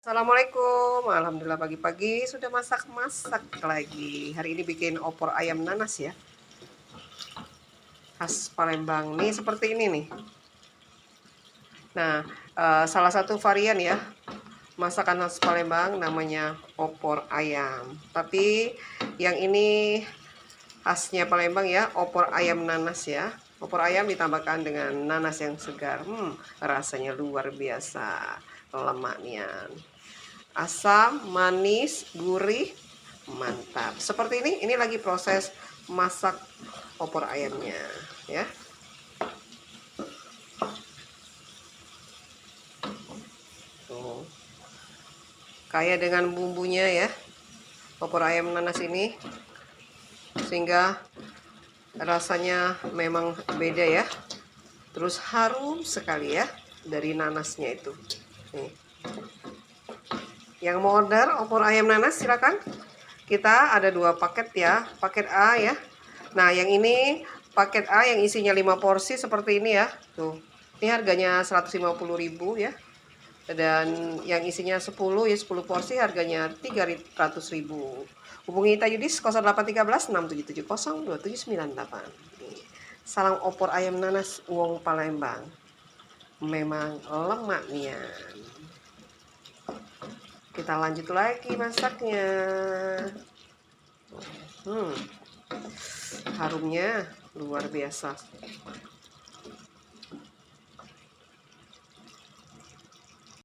Assalamualaikum, alhamdulillah pagi-pagi sudah masak-masak lagi. Hari ini bikin opor ayam nanas ya, khas Palembang. Nih seperti ini nih. Nah, salah satu varian ya, masakan khas Palembang namanya opor ayam. Tapi yang ini khasnya Palembang ya, opor ayam nanas ya. Opor ayam ditambahkan dengan nanas yang segar. Rasanya luar biasa, lemaknya. Asam, manis, gurih, mantap. Seperti ini lagi proses masak opor ayamnya ya. Tuh. Kaya dengan bumbunya ya. Opor ayam nanas ini sehingga rasanya memang beda ya. Terus harum sekali ya dari nanasnya itu. Nih. Yang mau order opor ayam nanas silakan. Kita ada 2 paket ya, paket A ya. Nah, yang ini paket A yang isinya 5 porsi seperti ini ya. Tuh. Ini harganya 150.000 ya. Dan yang isinya 10 ya 10 porsi harganya 300.000. Hubungi Ita Yudis 0813 6770 2798. Salam opor ayam nanas wong Palembang. Memang lemaknya. Kita lanjut lagi masaknya. Harumnya luar biasa.